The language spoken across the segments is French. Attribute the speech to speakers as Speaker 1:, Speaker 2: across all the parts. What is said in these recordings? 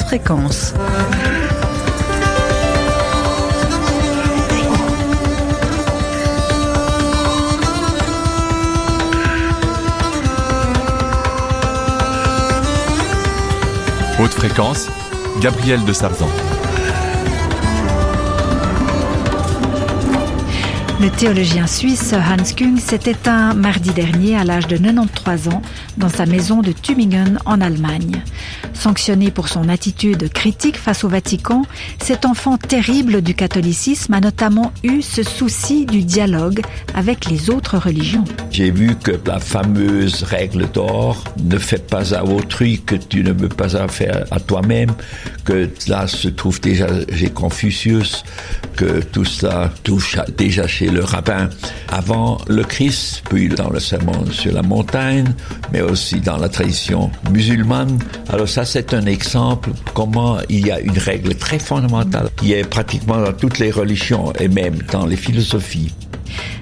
Speaker 1: fréquence.
Speaker 2: Haute fréquence, Gabriel de Sarzan.
Speaker 3: Le théologien suisse Hans Küng s'est éteint mardi dernier à l'âge de 93 ans dans sa maison de Tübingen en Allemagne. Sanctionné pour son attitude critique face au Vatican, cet enfant terrible du catholicisme a notamment eu ce souci du dialogue avec les autres religions.
Speaker 4: J'ai vu que la fameuse règle d'or, ne fais pas à autrui que tu ne peux pas faire à toi-même, que là se trouve déjà chez Confucius, que tout cela touche déjà chez le rabbin avant le Christ, puis dans le sermon sur la montagne, mais aussi dans la tradition musulmane. Alors ça, c'est un exemple comment il y a une règle très fondamentale qui est pratiquement dans toutes les religions et même dans les philosophies.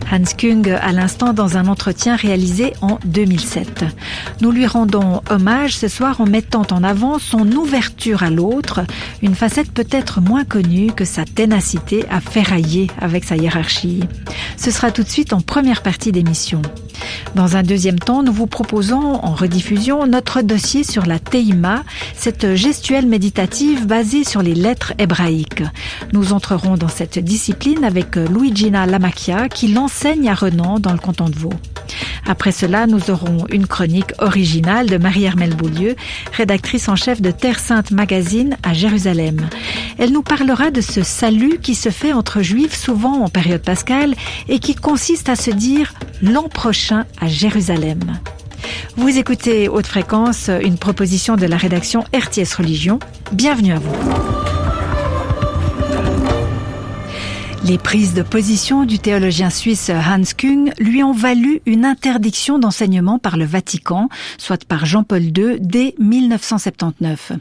Speaker 3: Hans Küng à l'instant dans un entretien réalisé en 2007. Nous lui rendons hommage ce soir en mettant en avant son ouverture à l'autre, une facette peut-être moins connue que sa ténacité à ferrailler avec sa hiérarchie. Ce sera tout de suite en première partie d'émission. Dans un deuxième temps, nous vous proposons en rediffusion notre dossier sur la Teima, cette gestuelle méditative basée sur les lettres hébraïques. Nous entrerons dans cette discipline avec Luigina Lamacchia qui l'enseigne à Renan dans le canton de Vaud. Après cela, nous aurons une chronique originale de Marie-Hermelle Beaulieu, rédactrice en chef de Terre Sainte Magazine à Jérusalem. Elle nous parlera de ce salut qui se fait entre juifs souvent en période pascale et qui consiste à se dire l'an prochain à Jérusalem. Vous écoutez Haute Fréquence, une proposition de la rédaction RTS Religion. Bienvenue à vous. Les prises de position du théologien suisse Hans Küng lui ont valu une interdiction d'enseignement par le Vatican, soit par Jean-Paul II, dès 1979.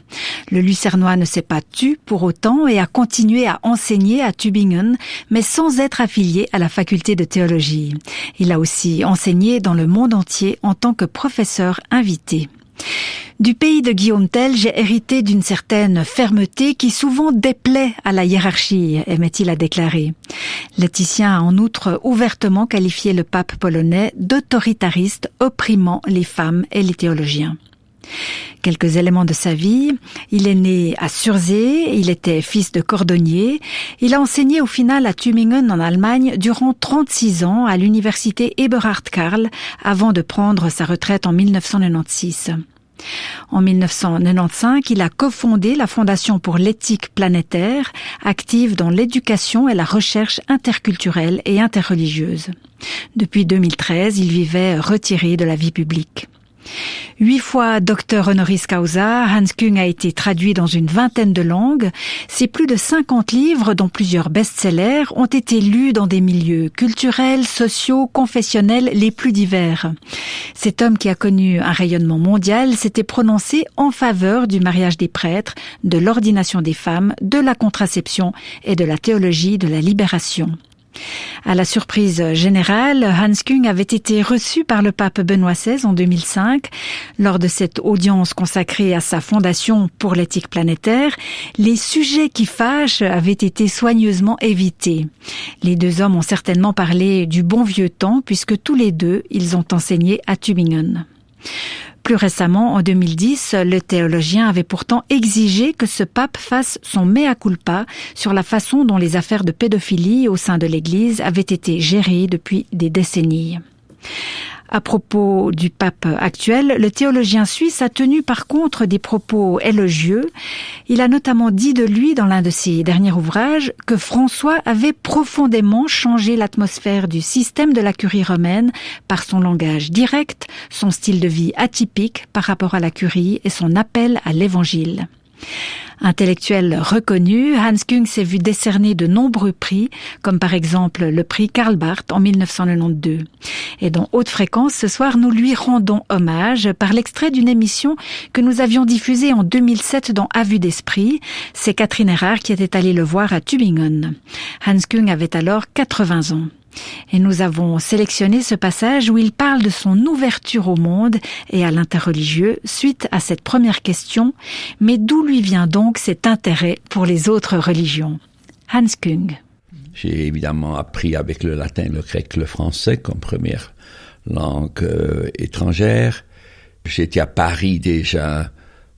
Speaker 3: Le Lucernois ne s'est pas tu pour autant et a continué à enseigner à Tübingen, mais sans être affilié à la faculté de théologie. Il a aussi enseigné dans le monde entier en tant que professeur invité. Du pays de Guillaume Tell, j'ai hérité d'une certaine fermeté qui souvent déplaît à la hiérarchie, aimait-il à déclarer. Laëticien a en outre ouvertement qualifié le pape polonais d'autoritariste opprimant les femmes et les théologiens. Quelques éléments de sa vie. Il est né à Sursee, il était fils de cordonnier. Il a enseigné au final à Tübingen en Allemagne durant 36 ans à l'université Eberhard Karl avant de prendre sa retraite en 1996. En 1995, il a cofondé la Fondation pour l'éthique planétaire, active dans l'éducation et la recherche interculturelle et interreligieuse. Depuis 2013, il vivait retiré de la vie publique. 8 fois docteur honoris causa, Hans Küng a été traduit dans une vingtaine de langues. Ses plus de 50 livres, dont plusieurs best-sellers, ont été lus dans des milieux culturels, sociaux, confessionnels les plus divers. Cet homme qui a connu un rayonnement mondial s'était prononcé en faveur du mariage des prêtres, de l'ordination des femmes, de la contraception et de la théologie de la libération. À la surprise générale, Hans Küng avait été reçu par le pape Benoît XVI en 2005. Lors de cette audience consacrée à sa fondation pour l'éthique planétaire, les sujets qui fâchent avaient été soigneusement évités. Les deux hommes ont certainement parlé du bon vieux temps puisque tous les deux, ils ont enseigné à Tübingen. Plus récemment, en 2010, le théologien avait pourtant exigé que ce pape fasse son mea culpa sur la façon dont les affaires de pédophilie au sein de l'Église avaient été gérées depuis des décennies. À propos du pape actuel, le théologien suisse a tenu par contre des propos élogieux. Il a notamment dit de lui, dans l'un de ses derniers ouvrages, que François avait profondément changé l'atmosphère du système de la curie romaine par son langage direct, son style de vie atypique par rapport à la curie et son appel à l'évangile. Intellectuel reconnu, Hans Küng s'est vu décerner de nombreux prix, comme par exemple le prix Karl Barth en 1992. Et dans Haute Fréquence, ce soir, nous lui rendons hommage par l'extrait d'une émission que nous avions diffusée en 2007 dans À vue d'esprit. C'est Catherine Erard qui était allée le voir à Tübingen. Hans Küng avait alors 80 ans. Et nous avons sélectionné ce passage où il parle de son ouverture au monde et à l'interreligieux suite à cette première question. Mais d'où lui vient donc cet intérêt pour les autres religions? Hans Küng.
Speaker 4: J'ai évidemment appris avec le latin, le grec, le français comme première langue étrangère. J'étais à Paris déjà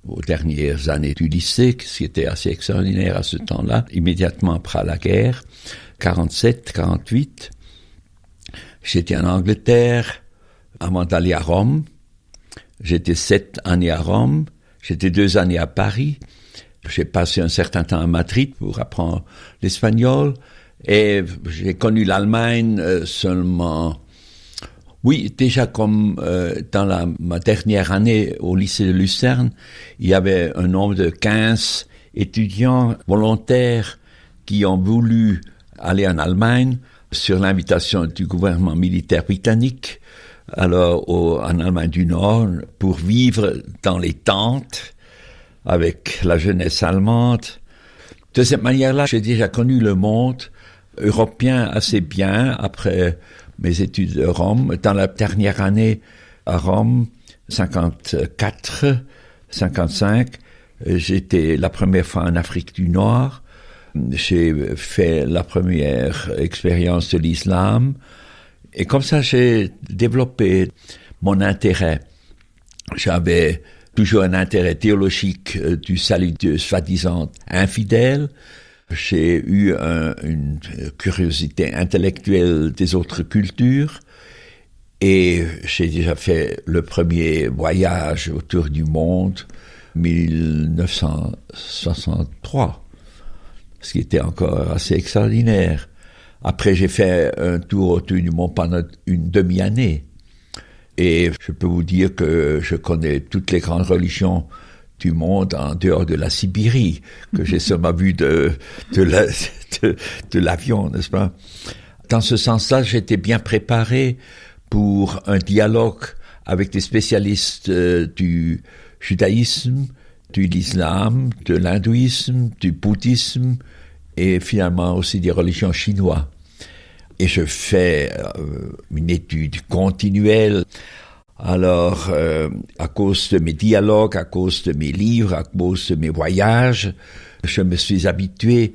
Speaker 4: aux dernières années du lycée, ce qui était assez extraordinaire à ce temps-là, immédiatement après la guerre, 47, 48. J'étais en Angleterre avant d'aller à Rome. J'étais 7 années à Rome. J'étais 2 années à Paris. J'ai passé un certain temps à Madrid pour apprendre l'espagnol. Et j'ai connu l'Allemagne seulement... Oui, déjà comme dans ma dernière année au lycée de Lucerne, il y avait un nombre de 15 étudiants volontaires qui ont voulu aller en Allemagne sur l'invitation du gouvernement militaire britannique, alors en Allemagne du Nord, pour vivre dans les tentes avec la jeunesse allemande. De cette manière-là, j'ai déjà connu le monde européen assez bien après mes études de Rome. Dans la dernière année à Rome, 54, 55, j'étais la première fois en Afrique du Nord. J'ai fait la première expérience de l'islam. Et comme ça, j'ai développé mon intérêt. J'avais toujours un intérêt théologique du salut de soi-disant infidèles. J'ai eu une curiosité intellectuelle des autres cultures et j'ai déjà fait le premier voyage autour du monde, 1963, ce qui était encore assez extraordinaire. Après, j'ai fait un tour autour du monde pendant une demi-année et je peux vous dire que je connais toutes les grandes religions du monde en dehors de la Sibérie, que j'ai seulement vu de l'avion, n'est-ce pas? Dans ce sens-là, j'étais bien préparé pour un dialogue avec des spécialistes du judaïsme, de l'islam, de l'hindouisme, du bouddhisme et finalement aussi des religions chinoises. Et je fais une étude continuelle. Alors, à cause de mes dialogues, à cause de mes livres, à cause de mes voyages, je me suis habitué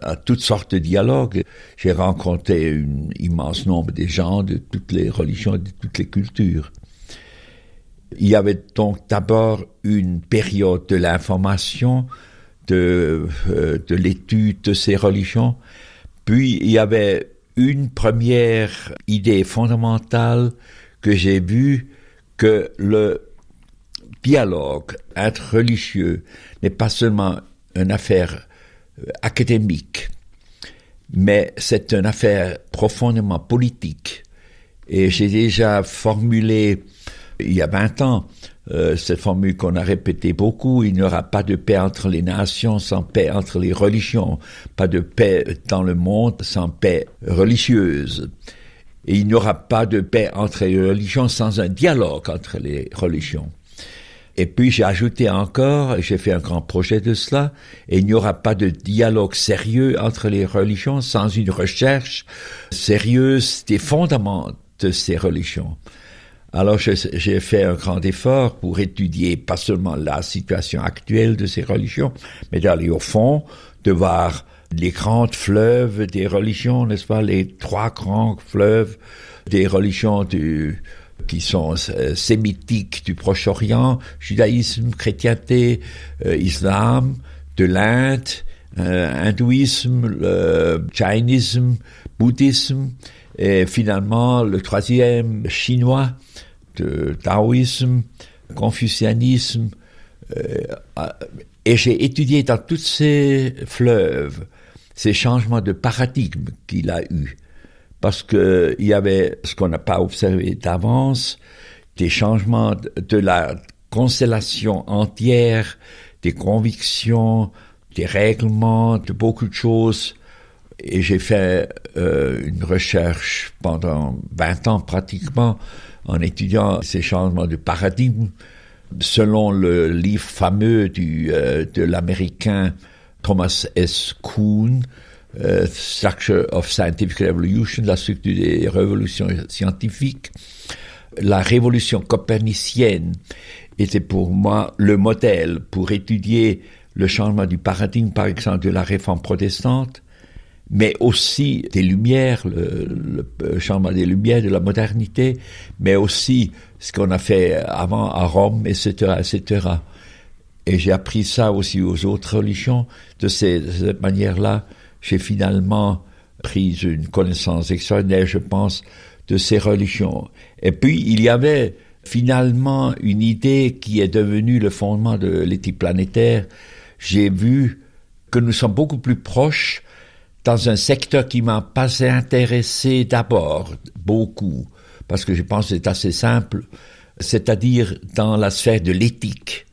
Speaker 4: à toutes sortes de dialogues. J'ai rencontré un immense nombre de gens de toutes les religions et de toutes les cultures. Il y avait donc d'abord une période de l'information, de l'étude de ces religions, puis il y avait une première idée fondamentale que j'ai vu, que le dialogue interreligieux n'est pas seulement une affaire académique, mais c'est une affaire profondément politique. Et j'ai déjà formulé, il y a 20 ans, cette formule qu'on a répétée beaucoup: il n'y aura pas de paix entre les nations sans paix entre les religions, pas de paix dans le monde sans paix religieuse. Et il n'y aura pas de paix entre les religions sans un dialogue entre les religions. Et puis j'ai ajouté encore, j'ai fait un grand projet de cela, et il n'y aura pas de dialogue sérieux entre les religions sans une recherche sérieuse des fondements de ces religions. Alors j'ai fait un grand effort pour étudier pas seulement la situation actuelle de ces religions, mais d'aller au fond, de voir les grands fleuves des religions, n'est-ce pas, les 3 grands fleuves des religions qui sont sémitiques du Proche-Orient, judaïsme, chrétienté, islam, de l'Inde, hindouisme, le jainisme, bouddhisme, et finalement le 3e chinois, de taoïsme, confucianisme. Et j'ai étudié dans tous ces fleuves ces changements de paradigme qu'il a eu. Parce qu'il y avait ce qu'on n'a pas observé d'avance, des changements de la constellation entière, des convictions, des règlements, de beaucoup de choses. Et j'ai fait une recherche pendant 20 ans pratiquement en étudiant ces changements de paradigme selon le livre fameux de l'Américain Thomas S. Kuhn, Structure of Scientific Revolution, la structure des révolutions scientifiques. La révolution copernicienne était pour moi le modèle pour étudier le changement du paradigme, par exemple, de la réforme protestante, mais aussi des Lumières, le changement des Lumières, de la modernité, mais aussi ce qu'on a fait avant à Rome, etc., etc. Et j'ai appris ça aussi aux autres religions. De cette manière-là, j'ai finalement pris une connaissance extraordinaire, je pense, de ces religions. Et puis, il y avait finalement une idée qui est devenue le fondement de l'éthique planétaire. J'ai vu que nous sommes beaucoup plus proches dans un secteur qui m'a pas intéressé d'abord, beaucoup, parce que je pense que c'est assez simple, c'est-à-dire dans la sphère de l'éthique,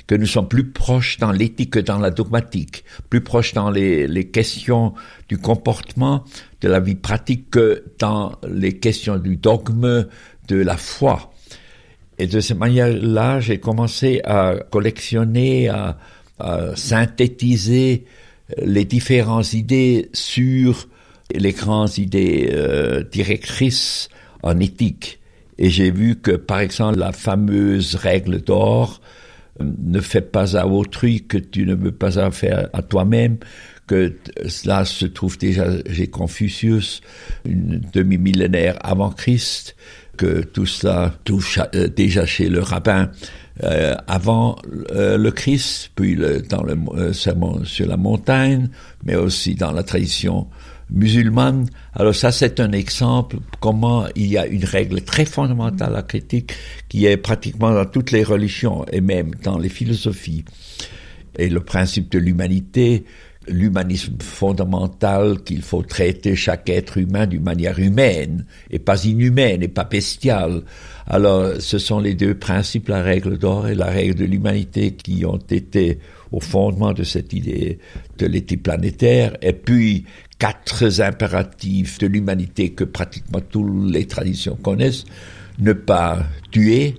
Speaker 4: que nous sommes plus proches dans l'éthique que dans la dogmatique, plus proches dans les questions du comportement, de la vie pratique que dans les questions du dogme, de la foi. Et de cette manière-là, j'ai commencé à collectionner, à synthétiser les différentes idées sur les grandes idées directrices en éthique. Et j'ai vu que, par exemple, la fameuse règle d'or, ne fais pas à autrui que tu ne veux pas faire à toi-même, que cela se trouve déjà chez Confucius, une demi-millénaire avant Christ, que tout cela touche déjà chez le rabbin avant le Christ, puis dans le sermon sur la montagne, mais aussi dans la tradition musulmane. Alors ça, c'est un exemple comment il y a une règle très fondamentale à critique qui est pratiquement dans toutes les religions et même dans les philosophies. Et le principe de l'humanité, l'humanisme fondamental, qu'il faut traiter chaque être humain d'une manière humaine et pas inhumaine et pas bestiale. Alors, ce sont les deux principes, la règle d'or et la règle de l'humanité, qui ont été au fondement de cette idée de l'éthique planétaire. Et puis, 4 impératifs de l'humanité que pratiquement toutes les traditions connaissent. Ne pas tuer,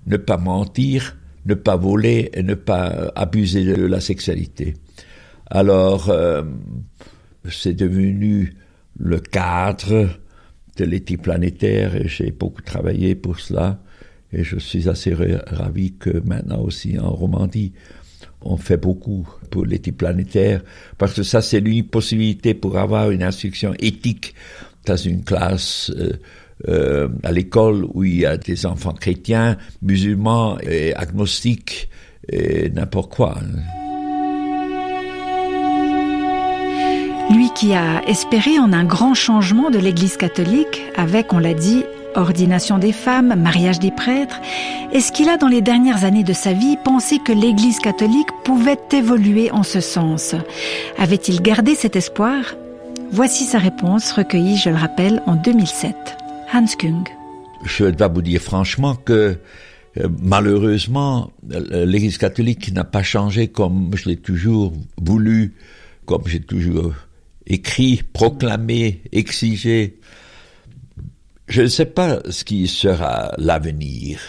Speaker 4: ne pas mentir, ne pas voler et ne pas abuser de la sexualité. Alors, c'est devenu le cadre de l'éthique planétaire et j'ai beaucoup travaillé pour cela et je suis assez ravi que maintenant aussi en Romandie, on fait beaucoup pour l'éthique planétaire parce que ça, c'est l'unique possibilité pour avoir une instruction éthique dans une classe à l'école où il y a des enfants chrétiens, musulmans et agnostiques et n'importe quoi.
Speaker 3: Lui qui a espéré en un grand changement de l'Église catholique, avec, on l'a dit, ordination des femmes, mariage des prêtres, est-ce qu'il a, dans les dernières années de sa vie, pensé que l'Église catholique pouvait évoluer en ce sens? Avait-il gardé cet espoir? Voici sa réponse, recueillie, je le rappelle, en 2007. Hans Küng.
Speaker 4: Je dois vous dire franchement que malheureusement, l'Église catholique n'a pas changé comme je l'ai toujours voulu, comme j'ai toujours écrit, proclamé, exigé. Je ne sais pas ce qui sera l'avenir,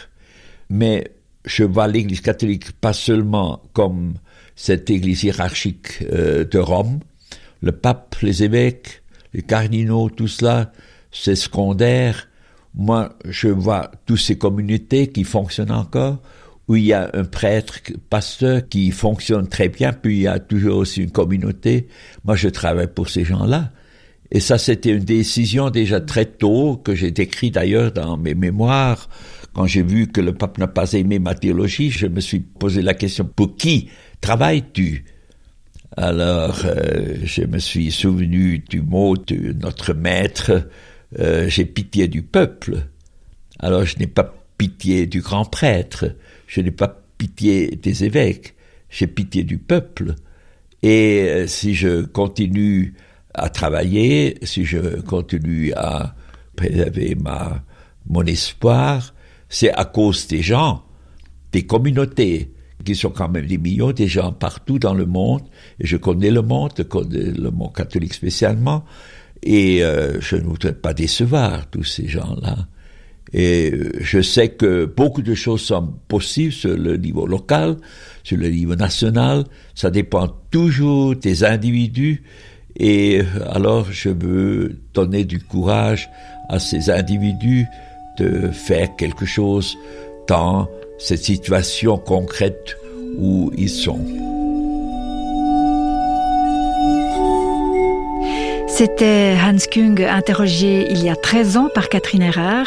Speaker 4: mais je vois l'Église catholique pas seulement comme cette Église hiérarchique de Rome, le pape, les évêques, les cardinaux, tout cela, c'est secondaire. Moi, je vois toutes ces communautés qui fonctionnent encore, où il y a un prêtre, pasteur qui fonctionne très bien, puis il y a toujours aussi une communauté. Moi, je travaille pour ces gens-là. Et ça, c'était une décision déjà très tôt, que j'ai décrit d'ailleurs dans mes mémoires. Quand j'ai vu que le pape n'a pas aimé ma théologie, je me suis posé la question, pour qui travailles-tu? Alors, je me suis souvenu du mot de notre maître, j'ai pitié du peuple. Alors, je n'ai pas pitié du grand prêtre, je n'ai pas pitié des évêques, j'ai pitié du peuple. Et si je continue à travailler, si je continue à préserver mon espoir, c'est à cause des gens, des communautés, qui sont quand même des millions, des gens partout dans le monde, et je connais le monde catholique spécialement, et je ne voudrais pas décevoir tous ces gens-là. Et je sais que beaucoup de choses sont possibles sur le niveau local, sur le niveau national. Ça dépend toujours des individus Et alors, je veux donner du courage à ces individus de faire quelque chose dans cette situation concrète où ils sont.
Speaker 3: C'était Hans Küng interrogé il y a 13 ans par Catherine Erard.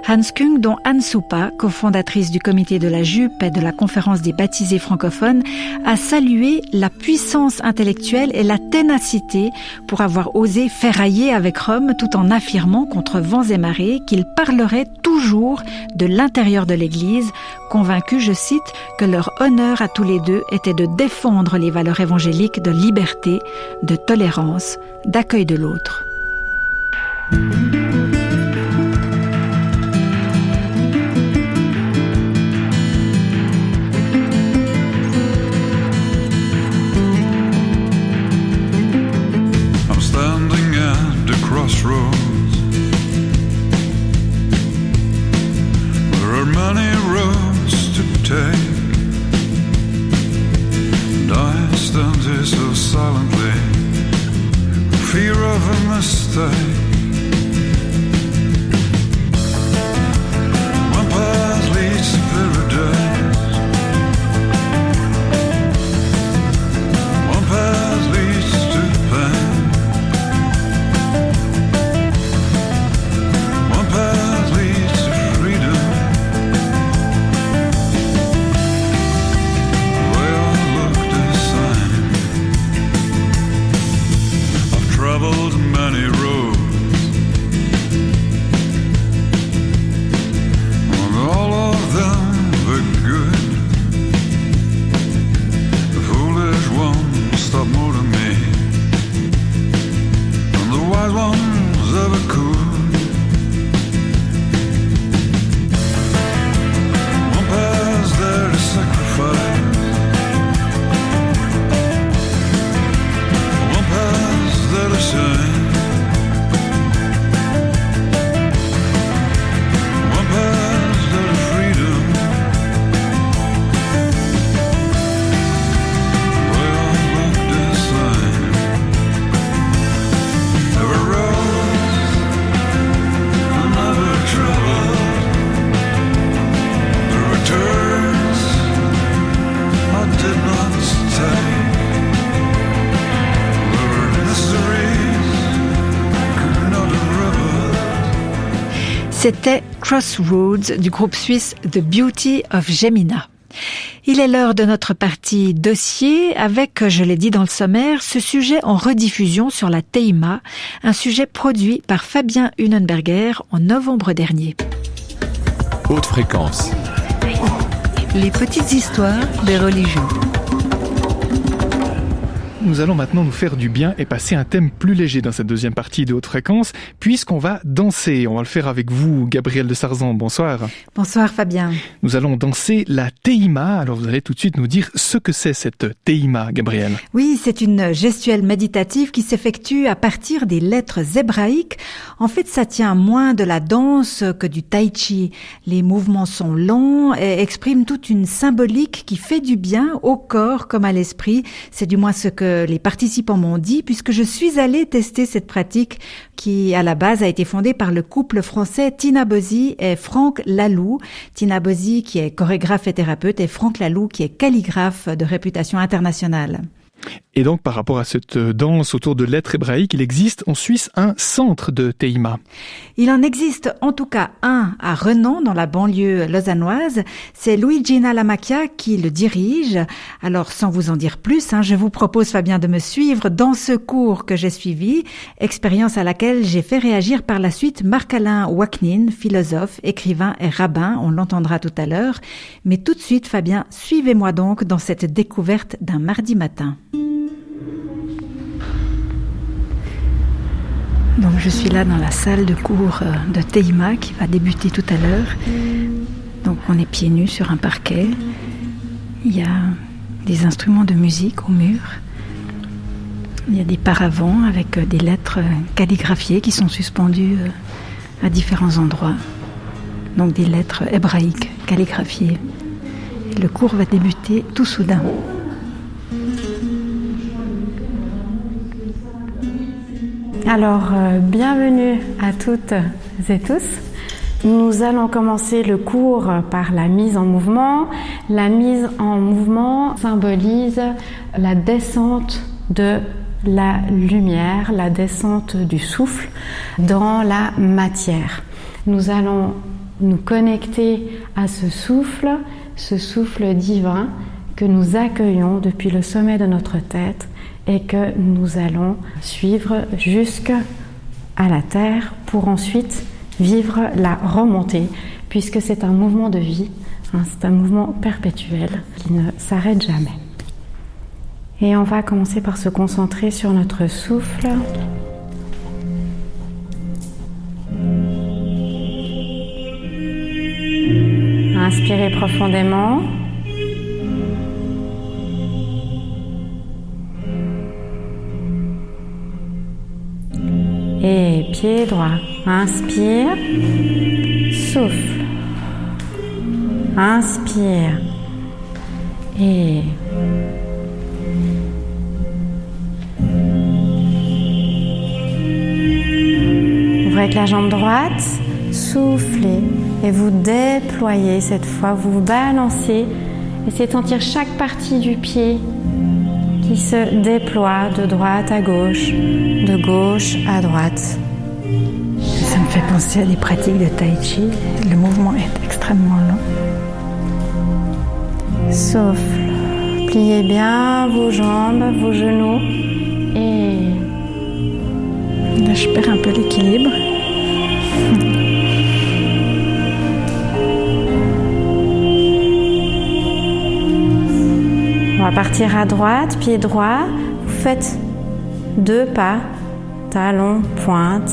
Speaker 3: Hans Küng, dont Anne Soupa, cofondatrice du comité de la Jupe et de la conférence des baptisés francophones, a salué la puissance intellectuelle et la ténacité pour avoir osé ferrailler avec Rome tout en affirmant contre vents et marées qu'il parlerait toujours de l'intérieur de l'Église, convaincu, je cite, que leur honneur à tous les deux était de défendre les valeurs évangéliques de liberté, de tolérance, d'accueil de l'autre.
Speaker 1: I'm standing at the crossroads. There are many roads to take, and I stand here so silently, fear of a mistake. One path leads to paradise, one path leads to pain, one path leads to freedom. They all look the same. I've traveled many roads, and all of them were good. The foolish ones stop more than me, and the wise ones ever could. One path's there to sacrifice, one path's there to shine. One path's there to freedom. We all look the same. Never rose, never traveled. Through returns I did not stay. There were mysteries could not have reveled.
Speaker 3: C'était Crossroads du groupe suisse The Beauty of Jemina. Il est l'heure de notre partie dossier avec, je l'ai dit dans le sommaire, ce sujet en rediffusion sur la Teima, un sujet produit par Fabien Hunenberger en novembre dernier.
Speaker 2: Haute fréquence.
Speaker 5: Les petites histoires des religions.
Speaker 6: Nous allons maintenant nous faire du bien et passer un thème plus léger dans cette deuxième partie de Haute Fréquence, puisqu'on va danser. On va le faire avec vous, Gabrielle de Sarzan. Bonsoir.
Speaker 3: Bonsoir Fabien.
Speaker 6: Nous allons danser la Teima. Alors vous allez tout de suite nous dire ce que c'est cette Teima, Gabrielle.
Speaker 3: Oui, c'est une gestuelle méditative qui s'effectue à partir des lettres hébraïques. En fait, ça tient moins de la danse que du tai chi. Les mouvements sont lents et expriment toute une symbolique qui fait du bien au corps comme à l'esprit. C'est du moins ce que les participants m'ont dit, puisque je suis allée tester cette pratique qui, à la base, a été fondée par le couple français Tina Bozzi et Franck Laloux. Tina Bozzi, qui est chorégraphe et thérapeute, et Franck Laloux, qui est calligraphe de réputation internationale.
Speaker 6: Et donc, par rapport à cette danse autour de lettres hébraïques, il existe en Suisse un centre de Teima.
Speaker 3: Il en existe en tout cas un à Renan, dans la banlieue lausannoise. C'est Luigina Lamacchia qui le dirige. Alors, sans vous en dire plus, je vous propose, Fabien, de me suivre dans ce cours que j'ai suivi, expérience à laquelle j'ai fait réagir par la suite Marc-Alain Waknin, philosophe, écrivain et rabbin. On l'entendra tout à l'heure. Mais tout de suite, Fabien, suivez-moi donc dans cette découverte d'un mardi matin. Donc je suis là dans la salle de cours de Teima qui va débuter tout à l'heure. Donc on est pieds nus sur un parquet. Il y a des instruments de musique au mur. Il y a des paravents avec des lettres calligraphiées qui sont suspendues à différents endroits. Donc des lettres hébraïques calligraphiées. Et le cours va débuter tout soudain.
Speaker 7: Alors, bienvenue à toutes et tous. Nous allons commencer le cours par la mise en mouvement. La mise en mouvement symbolise la descente de la lumière, la descente du souffle dans la matière. Nous allons nous connecter à ce souffle divin que nous accueillons depuis le sommet de notre tête et que nous allons suivre jusqu'à la terre pour ensuite vivre la remontée, puisque c'est un mouvement de vie, c'est un mouvement perpétuel qui ne s'arrête jamais. Et on va commencer par se concentrer sur notre souffle. Inspirez profondément. Et pied droit. Inspire. Souffle. Inspire. Et ouvrez avec la jambe droite, soufflez et vous déployez cette fois, vous vous balancez. Essayez de sentir chaque partie du pied qui se déploie de droite à gauche, de gauche à droite.
Speaker 3: Ça me fait penser à des pratiques de tai chi. Le mouvement est extrêmement long.
Speaker 7: Souffle. Pliez bien vos jambes, vos genoux et
Speaker 3: là, je perds un peu l'équilibre.
Speaker 7: on va partir à droite, pied droit. Vous faites 2 pas, talon, pointe.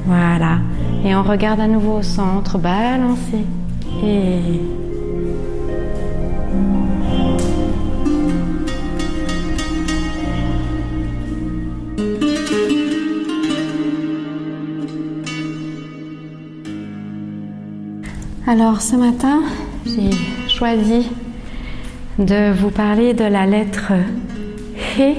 Speaker 7: Voilà. Et on regarde à nouveau au centre, balancez. Et alors ce matin, j'ai choisi de vous parler de la lettre He.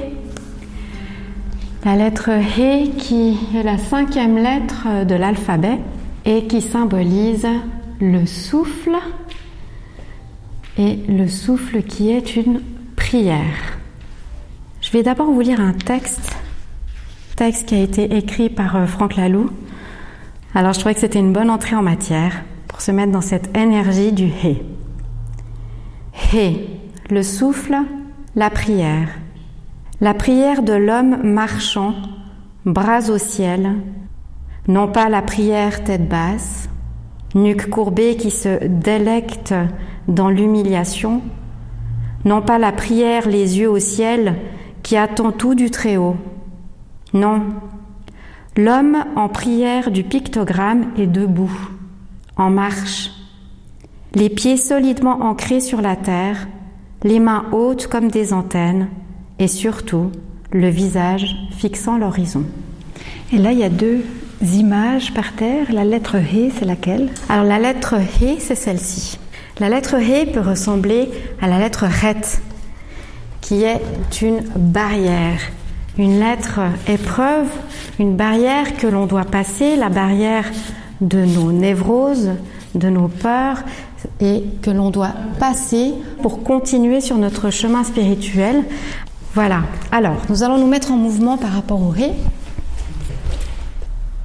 Speaker 7: La lettre He qui est la 5e lettre de l'alphabet et qui symbolise le souffle, et le souffle qui est une prière. Je vais d'abord vous lire un texte qui a été écrit par Franck Laloux. Alors je trouvais que c'était une bonne entrée en matière pour se mettre dans cette énergie du He. He, le souffle, la prière. La prière de l'homme marchant, bras au ciel, non pas la prière tête basse, nuque courbée qui se délecte dans l'humiliation, non pas la prière les yeux au ciel qui attend tout du Très-Haut. Non, l'homme en prière du pictogramme est debout, en marche, les pieds solidement ancrés sur la terre, les mains hautes comme des antennes, et surtout, le visage fixant l'horizon.
Speaker 3: Et là, il y a 2 images par terre. La lettre He, c'est laquelle?
Speaker 7: Alors, la lettre He, c'est celle-ci. La lettre He peut ressembler à la lettre Ret, qui est une barrière, une lettre épreuve, une barrière que l'on doit passer, la barrière de nos névroses, de nos peurs, et que l'on doit passer pour continuer sur notre chemin spirituel. Voilà. Alors, nous allons nous mettre en mouvement par rapport au He.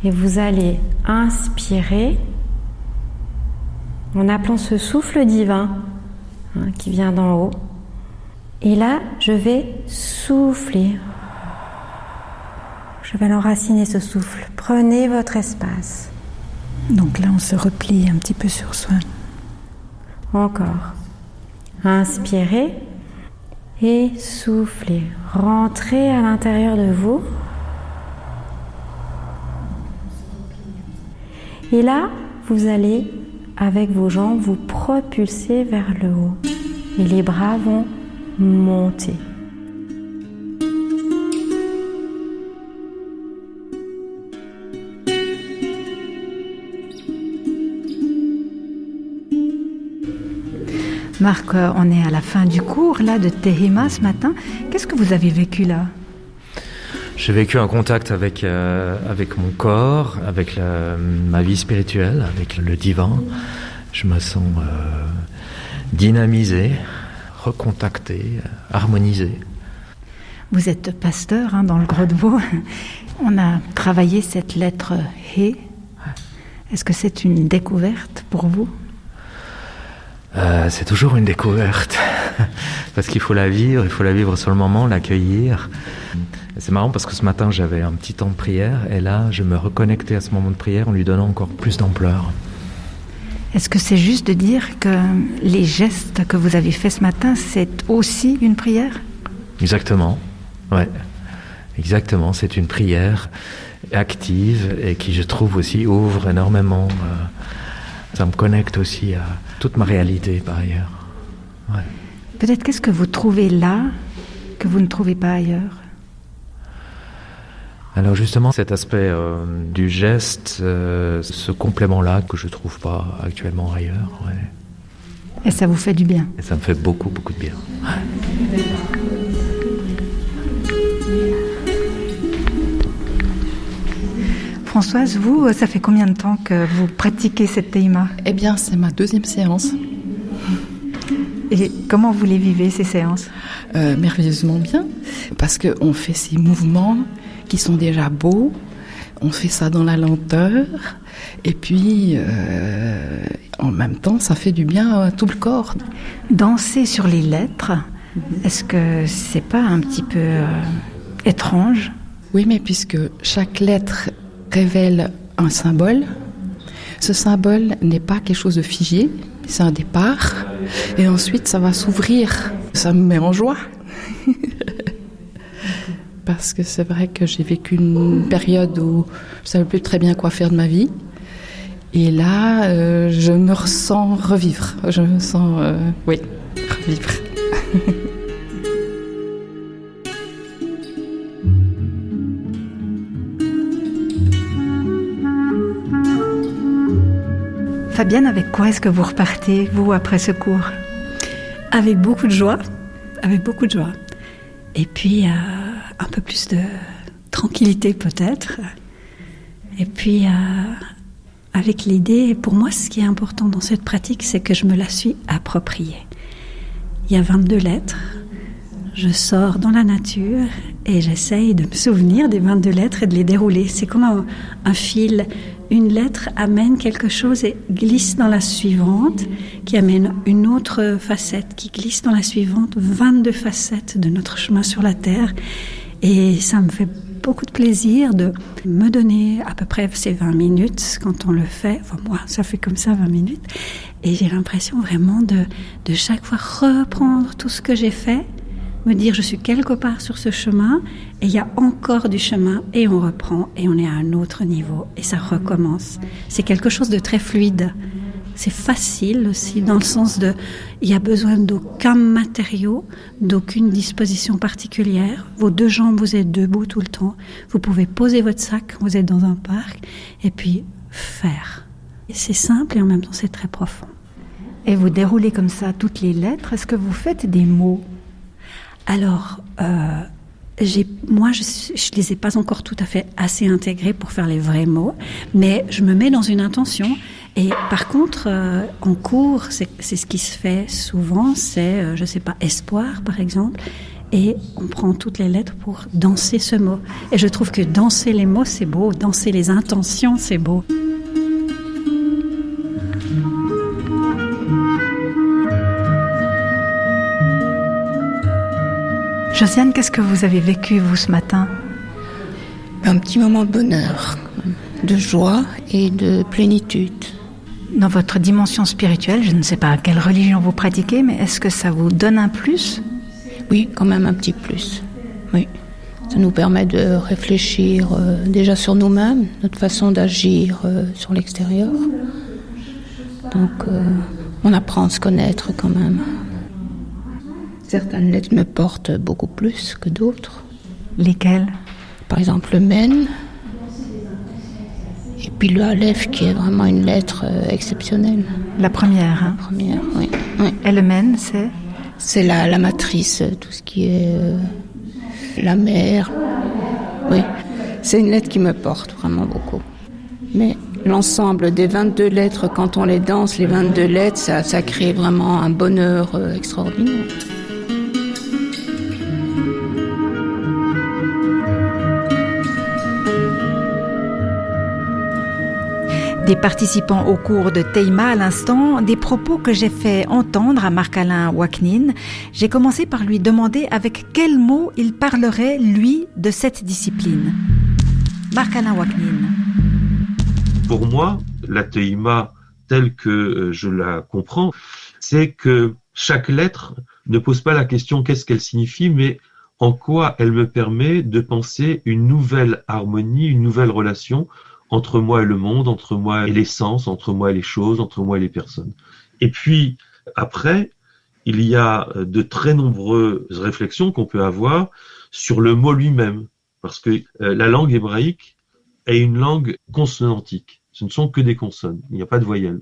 Speaker 7: Et vous allez inspirer en appelant ce souffle divin qui vient d'en haut. Et là, je vais souffler. Je vais l'enraciner, ce souffle. Prenez votre espace.
Speaker 3: Donc là, on se replie un petit peu sur soi.
Speaker 7: Encore. Inspirez et soufflez. Rentrez à l'intérieur de vous. Et là, vous allez, avec vos jambes, vous propulser vers le haut. Et les bras vont monter.
Speaker 3: Marc, on est à la fin du cours là de Tehima ce matin. Qu'est-ce que vous avez vécu là?
Speaker 8: J'ai vécu un contact avec mon corps, avec ma vie spirituelle, avec le divin. Je me sens dynamisé, recontacté, harmonisé.
Speaker 3: Vous êtes pasteur dans le Gros-de-Vaud. On a travaillé cette lettre He. Est-ce que c'est une découverte pour vous ?
Speaker 8: C'est toujours une découverte, parce qu'il faut la vivre sur le moment, l'accueillir. Et c'est marrant parce que ce matin j'avais un petit temps de prière et là je me reconnectais à ce moment de prière en lui donnant encore plus d'ampleur.
Speaker 3: Est-ce que c'est juste de dire que les gestes que vous avez faits ce matin, c'est aussi une prière ?
Speaker 8: Exactement, ouais. Exactement, c'est une prière active et qui, je trouve aussi, ouvre énormément. Ça me connecte aussi à toute ma réalité, par ailleurs. Ouais.
Speaker 3: Peut-être qu'est-ce que vous trouvez là que vous ne trouvez pas ailleurs ?
Speaker 8: Alors justement, cet aspect du geste, ce complément-là que je ne trouve pas actuellement ailleurs. Ouais.
Speaker 3: Et ça vous fait du bien ?
Speaker 8: Et ça me fait beaucoup, beaucoup de bien. Ouais.
Speaker 3: Françoise, vous, ça fait combien de temps que vous pratiquez cette Teima ?
Speaker 9: Eh bien, c'est ma 2e séance.
Speaker 3: Et comment vous les vivez, ces séances ?
Speaker 9: Merveilleusement bien, parce qu'on fait ces mouvements qui sont déjà beaux, on fait ça dans la lenteur, et puis en même temps, ça fait du bien à tout le corps.
Speaker 3: Danser sur les lettres, est-ce que c'est pas un petit peu étrange ?
Speaker 9: Oui, mais puisque chaque lettre révèle un symbole. Ce symbole n'est pas quelque chose de figé, c'est un départ, et ensuite ça va s'ouvrir. Ça me met en joie. Parce que c'est vrai que j'ai vécu une période où je ne savais plus très bien quoi faire de ma vie. Et là, je me ressens revivre. Je me sens, revivre.
Speaker 3: Fabienne, avec quoi est-ce que vous repartez, vous, après ce cours ?
Speaker 5: Avec beaucoup de joie. Et puis, un peu plus de tranquillité peut-être. Et puis, avec l'idée, pour moi, ce qui est important dans cette pratique, c'est que je me la suis appropriée. Il y a 22 lettres. Je sors dans la nature et j'essaye de me souvenir des 22 lettres et de les dérouler. C'est comme un fil. Une lettre amène quelque chose et glisse dans la suivante, qui amène une autre facette, qui glisse dans la suivante. 22 facettes de notre chemin sur la Terre. Et ça me fait beaucoup de plaisir de me donner à peu près ces 20 minutes quand on le fait. Enfin, moi, ça fait comme ça 20 minutes. Et j'ai l'impression vraiment de chaque fois reprendre tout ce que j'ai fait, me dire je suis quelque part sur ce chemin et il y a encore du chemin et on reprend et on est à un autre niveau et ça recommence. C'est quelque chose de très fluide. C'est facile aussi dans le sens de il y a besoin d'aucun matériau, d'aucune disposition particulière. Vos 2 jambes, vous êtes debout tout le temps. Vous pouvez poser votre sac, vous êtes dans un parc et puis faire. Et c'est simple et en même temps c'est très profond.
Speaker 3: Et vous déroulez comme ça toutes les lettres. Est-ce que vous faites des mots ?
Speaker 5: Alors, moi, je les ai pas encore tout à fait assez intégrés pour faire les vrais mots, mais je me mets dans une intention. Et par contre, en cours, c'est ce qui se fait souvent, c'est, je sais pas, espoir, par exemple, et on prend toutes les lettres pour danser ce mot. Et je trouve que danser les mots, c'est beau, danser les intentions, c'est beau.
Speaker 3: Josiane, qu'est-ce que vous avez vécu, vous, ce matin ?
Speaker 10: Un petit moment de bonheur, de joie et de plénitude.
Speaker 3: Dans votre dimension spirituelle, je ne sais pas quelle religion vous pratiquez, mais est-ce que ça vous donne un plus ?
Speaker 10: Oui, quand même un petit plus. Oui. Ça nous permet de réfléchir déjà sur nous-mêmes, notre façon d'agir sur l'extérieur. Donc, on apprend à se connaître quand même. Certaines lettres me portent beaucoup plus que d'autres.
Speaker 3: Lesquelles ?
Speaker 10: Par exemple, le Men. Et puis le Aleph, qui est vraiment une lettre exceptionnelle.
Speaker 3: La première, hein ?
Speaker 10: La première, oui.
Speaker 3: Et le Men, c'est ?
Speaker 10: C'est la matrice, tout ce qui est la mer, Oui, c'est une lettre qui me porte vraiment beaucoup. Mais l'ensemble des 22 lettres, quand on les danse, les 22 lettres, ça crée vraiment un bonheur extraordinaire.
Speaker 3: Des participants au cours de Teima à l'instant, des propos que j'ai fait entendre à Marc-Alain Ouaknine. J'ai commencé par lui demander avec quels mots il parlerait, lui, de cette discipline. Marc-Alain Ouaknine.
Speaker 11: Pour moi, la Teima, telle que je la comprends, c'est que chaque lettre ne pose pas la question qu'est-ce qu'elle signifie, mais en quoi elle me permet de penser une nouvelle harmonie, une nouvelle relation entre moi et le monde, entre moi et l'essence, entre moi et les choses, entre moi et les personnes. Et puis, après, il y a de très nombreuses réflexions qu'on peut avoir sur le mot lui-même, parce que la langue hébraïque est une langue consonantique. Ce ne sont que des consonnes, il n'y a pas de voyelles.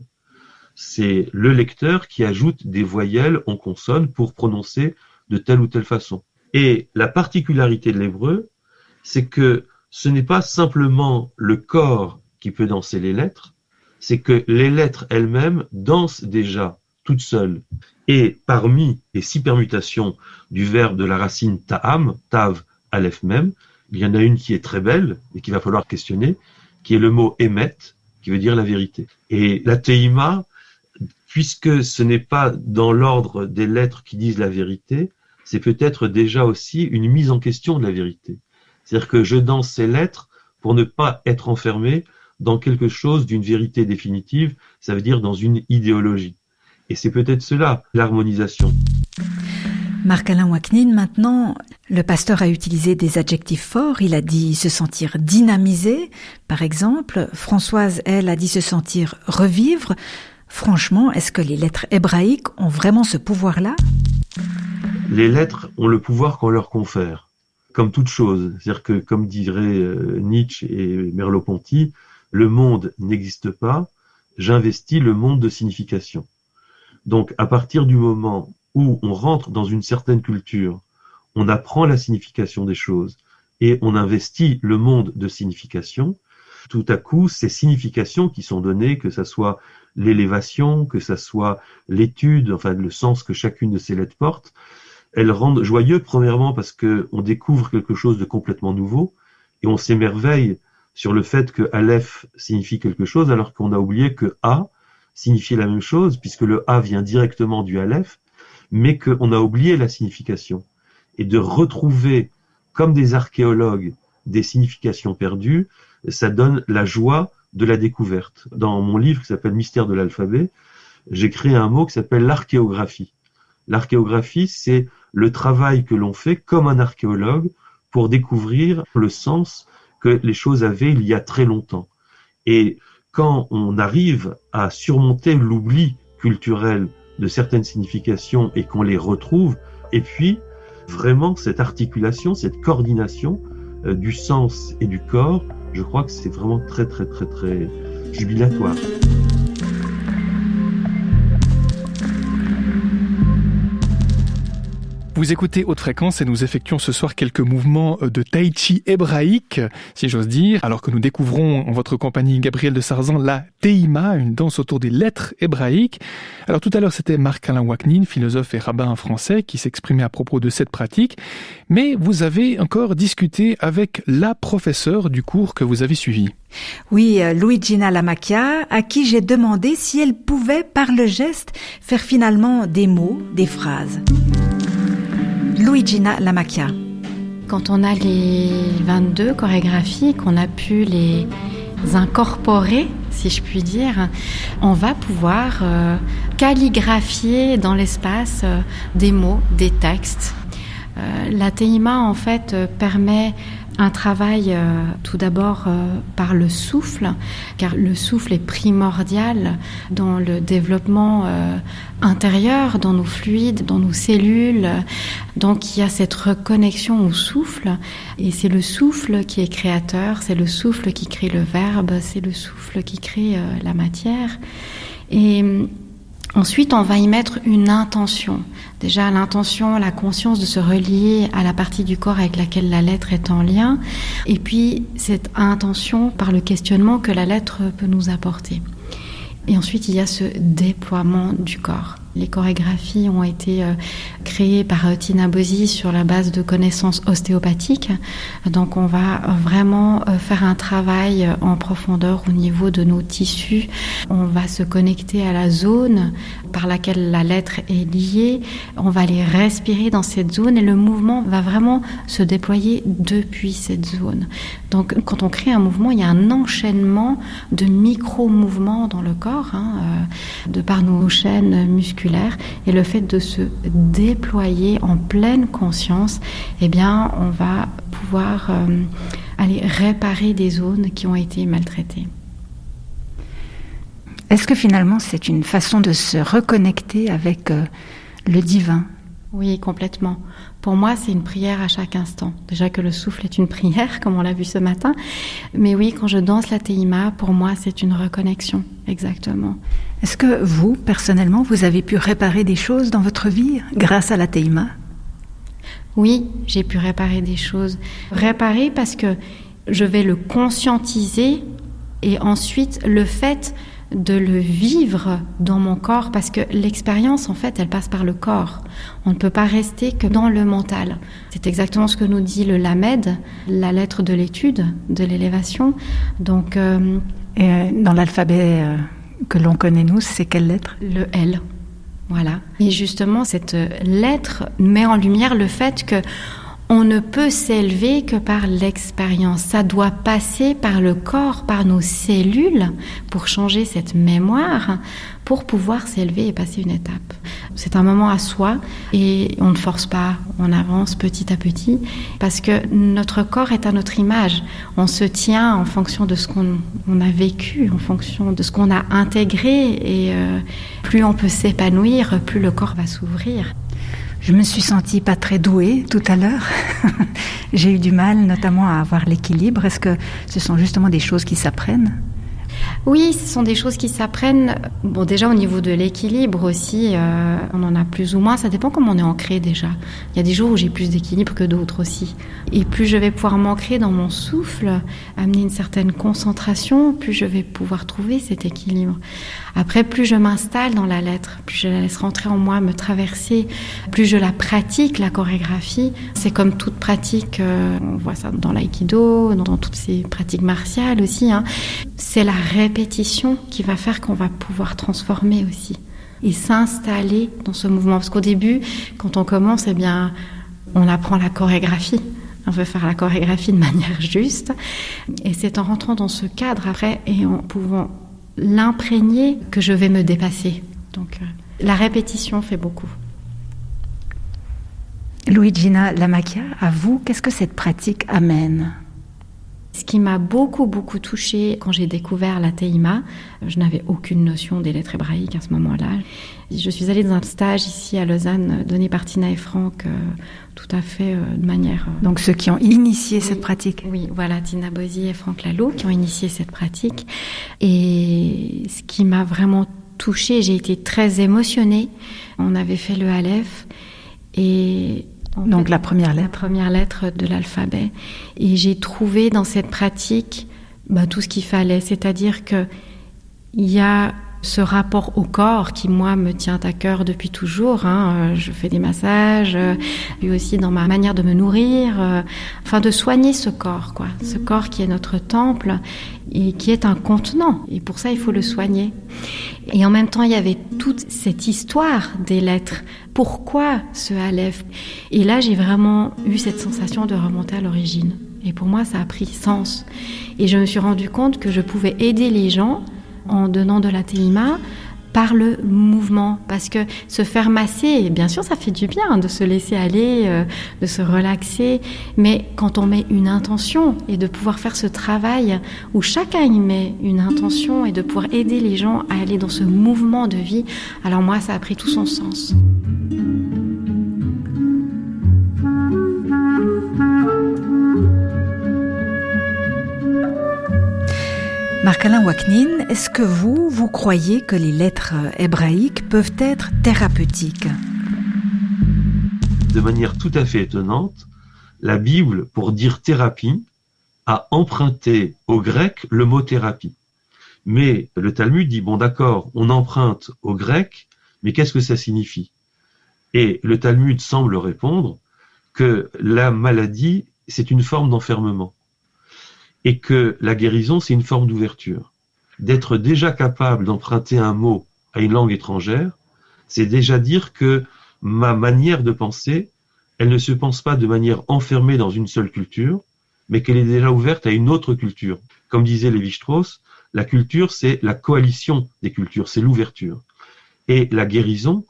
Speaker 11: C'est le lecteur qui ajoute des voyelles en consonnes pour prononcer de telle ou telle façon. Et la particularité de l'hébreu, c'est que ce n'est pas simplement le corps qui peut danser les lettres, c'est que les lettres elles-mêmes dansent déjà toutes seules. Et parmi les 6 permutations du verbe de la racine ta'am, tav, aleph mem, il y en a une qui est très belle et qu'il va falloir questionner, qui est le mot emet, qui veut dire la vérité. Et la teima, puisque ce n'est pas dans l'ordre des lettres qui disent la vérité, c'est peut-être déjà aussi une mise en question de la vérité. C'est-à-dire que je danse ces lettres pour ne pas être enfermé dans quelque chose d'une vérité définitive, ça veut dire dans une idéologie. Et c'est peut-être cela, l'harmonisation.
Speaker 3: Marc-Alain Ouaknine, maintenant, le pasteur a utilisé des adjectifs forts. Il a dit se sentir dynamisé, par exemple. Françoise, elle, a dit se sentir revivre. Franchement, est-ce que les lettres hébraïques ont vraiment ce pouvoir-là ?
Speaker 11: Les lettres ont le pouvoir qu'on leur confère. Comme toute chose, c'est-à-dire que, comme dirait Nietzsche et Merleau-Ponty, le monde n'existe pas, j'investis le monde de signification. Donc, à partir du moment où on rentre dans une certaine culture, on apprend la signification des choses et on investit le monde de signification, tout à coup, ces significations qui sont données, que ça soit l'élévation, que ça soit l'étude, enfin le sens que chacune de ces lettres porte, elles rendent joyeux, premièrement, parce qu'on découvre quelque chose de complètement nouveau, et on s'émerveille sur le fait que Aleph signifie quelque chose, alors qu'on a oublié que A signifie la même chose, puisque le A vient directement du Aleph, mais qu'on a oublié la signification. Et de retrouver, comme des archéologues, des significations perdues, ça donne la joie de la découverte. Dans mon livre qui s'appelle Mystère de l'alphabet, j'ai créé un mot qui s'appelle l'archéographie. L'archéographie, c'est le travail que l'on fait comme un archéologue pour découvrir le sens que les choses avaient il y a très longtemps. Et quand on arrive à surmonter l'oubli culturel de certaines significations et qu'on les retrouve, et puis vraiment cette articulation, cette coordination du sens et du corps, je crois que c'est vraiment très très très très jubilatoire.
Speaker 6: Vous écoutez Haute Fréquence et nous effectuons ce soir quelques mouvements de tai chi hébraïque, si j'ose dire, alors que nous découvrons en votre compagnie, Gabriel de Sarzan, la Teima, une danse autour des lettres hébraïques. Alors tout à l'heure, c'était Marc-Alain Ouaknine, philosophe et rabbin français, qui s'exprimait à propos de cette pratique. Mais vous avez encore discuté avec la professeure du cours que vous avez suivi.
Speaker 3: Oui, Luigina Lamacchia, à qui j'ai demandé si elle pouvait, par le geste, faire finalement des mots, des phrases. Luigina Lamacchia.
Speaker 7: Quand on a les 22 chorégraphies, qu'on a pu les incorporer, si je puis dire, on va pouvoir calligraphier dans l'espace des mots, des textes. La Teima, en fait, permet un travail tout d'abord par le souffle, car le souffle est primordial dans le développement intérieur, dans nos fluides, dans nos cellules. Donc il y a cette reconnexion au souffle, et c'est le souffle qui est créateur, c'est le souffle qui crée le verbe, c'est le souffle qui crée la matière. Et Ensuite, on va y mettre une intention. Déjà, l'intention, la conscience de se relier à la partie du corps avec laquelle la lettre est en lien. Et puis, cette intention par le questionnement que la lettre peut nous apporter. Et ensuite, il y a ce déploiement du corps. Les chorégraphies ont été créées par Tina Bossi sur la base de connaissances ostéopathiques. Donc on va vraiment faire un travail en profondeur au niveau de nos tissus. On va se connecter à la zone par laquelle la lettre est liée. On va aller respirer dans cette zone et le mouvement va vraiment se déployer depuis cette zone. Donc quand on crée un mouvement, il y a un enchaînement de micro-mouvements dans le corps, de par nos chaînes musculaires. Et le fait de se déployer en pleine conscience, eh bien, on va pouvoir aller réparer des zones qui ont été maltraitées.
Speaker 3: Est-ce que finalement c'est une façon de se reconnecter avec le divin ?
Speaker 7: Oui, complètement. Pour moi, c'est une prière à chaque instant. Déjà que le souffle est une prière, comme on l'a vu ce matin. Mais oui, quand je danse la Teima, pour moi, c'est une reconnexion, exactement.
Speaker 3: Est-ce que vous, personnellement, vous avez pu réparer des choses dans votre vie grâce à la Teima ?
Speaker 7: Oui, j'ai pu réparer des choses. Réparer parce que je vais le conscientiser et ensuite le fait de le vivre dans mon corps, parce que l'expérience, en fait, elle passe par le corps. On ne peut pas rester que dans le mental. C'est exactement ce que nous dit le Lamed, la lettre de l'étude, de l'élévation. Donc,
Speaker 3: dans l'alphabet que l'on connaît, nous, c'est quelle lettre ?
Speaker 7: Le L. Voilà. Et justement, cette lettre met en lumière le fait que on ne peut s'élever que par l'expérience. Ça doit passer par le corps, par nos cellules, pour changer cette mémoire, pour pouvoir s'élever et passer une étape. C'est un moment à soi et on ne force pas, on avance petit à petit, parce que notre corps est à notre image. On se tient en fonction de ce qu'on a vécu, en fonction de ce qu'on a intégré, et plus on peut s'épanouir, plus le corps va s'ouvrir.
Speaker 3: Je me suis sentie pas très douée tout à l'heure. J'ai eu du mal notamment à avoir l'équilibre. Est-ce que ce sont justement des choses qui s'apprennent ?
Speaker 7: Oui, ce sont des choses qui s'apprennent. Bon, déjà au niveau de l'équilibre aussi, on en a plus ou moins. Ça dépend comment on est ancré déjà. Il y a des jours où j'ai plus d'équilibre que d'autres aussi. Et plus je vais pouvoir m'ancrer dans mon souffle, amener une certaine concentration, plus je vais pouvoir trouver cet équilibre. Après, plus je m'installe dans la lettre, plus je la laisse rentrer en moi, me traverser, plus je la pratique, la chorégraphie. C'est comme toute pratique, on voit ça dans l'aïkido, dans toutes ces pratiques martiales aussi. C'est la répétition qui va faire qu'on va pouvoir transformer aussi et s'installer dans ce mouvement. Parce qu'au début, quand on commence, eh bien, on apprend la chorégraphie. On veut faire la chorégraphie de manière juste. Et c'est en rentrant dans ce cadre après et en pouvant l'imprégner que je vais me dépasser. Donc, la répétition fait beaucoup.
Speaker 3: Luigina Lamacchia, à vous, qu'est-ce que cette pratique amène ?
Speaker 7: Ce qui m'a beaucoup touchée quand j'ai découvert la Teima, je n'avais aucune notion des lettres hébraïques à ce moment-là. Je suis allée dans un stage ici à Lausanne donné par Tina et Franck, tout à fait de manière...
Speaker 3: Donc ceux qui ont initié cette pratique.
Speaker 7: Oui, voilà, Tina Bossi et Franck Lalo qui ont initié cette pratique. Et ce qui m'a vraiment touchée, j'ai été très émotionnée. On avait fait le Aleph et...
Speaker 3: Donc la première lettre.
Speaker 7: La première lettre de l'alphabet. Et j'ai trouvé dans cette pratique tout ce qu'il fallait. C'est-à-dire qu'il y a ce rapport au corps qui, moi, me tient à cœur depuis toujours. Je fais des massages, lui aussi dans ma manière de me nourrir. De soigner ce corps, quoi. Ce corps qui est notre temple et qui est un contenant. Et pour ça, il faut le soigner. Et en même temps, il y avait toute cette histoire des lettres. Pourquoi ce Aleph ? Et là, j'ai vraiment eu cette sensation de remonter à l'origine. Et pour moi, ça a pris sens. Et je me suis rendu compte que je pouvais aider les gens en donnant de la Teima par le mouvement. Parce que se faire masser, bien sûr, ça fait du bien de se laisser aller, de se relaxer. Mais quand on met une intention et de pouvoir faire ce travail où chacun y met une intention et de pouvoir aider les gens à aller dans ce mouvement de vie, alors moi, ça a pris tout son sens.
Speaker 3: Marc-Alain Waknin, est-ce que vous croyez que les lettres hébraïques peuvent être thérapeutiques ?
Speaker 11: De manière tout à fait étonnante, la Bible, pour dire thérapie, a emprunté au grec le mot thérapie. Mais le Talmud dit, bon d'accord, on emprunte au grec, mais qu'est-ce que ça signifie ? Et le Talmud semble répondre que la maladie, c'est une forme d'enfermement. Et que la guérison, c'est une forme d'ouverture. D'être déjà capable d'emprunter un mot à une langue étrangère, c'est déjà dire que ma manière de penser, elle ne se pense pas de manière enfermée dans une seule culture, mais qu'elle est déjà ouverte à une autre culture. Comme disait Lévi-Strauss, la culture, c'est la coalition des cultures, c'est l'ouverture. Et la guérison,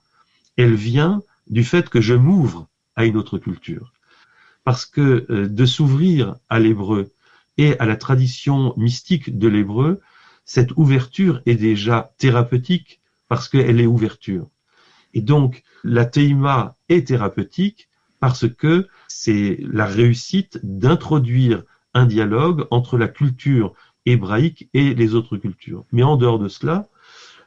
Speaker 11: elle vient du fait que je m'ouvre à une autre culture. Parce que de s'ouvrir à l'hébreu et à la tradition mystique de l'hébreu, cette ouverture est déjà thérapeutique parce qu'elle est ouverture. Et donc, la teima est thérapeutique parce que c'est la réussite d'introduire un dialogue entre la culture hébraïque et les autres cultures. Mais en dehors de cela,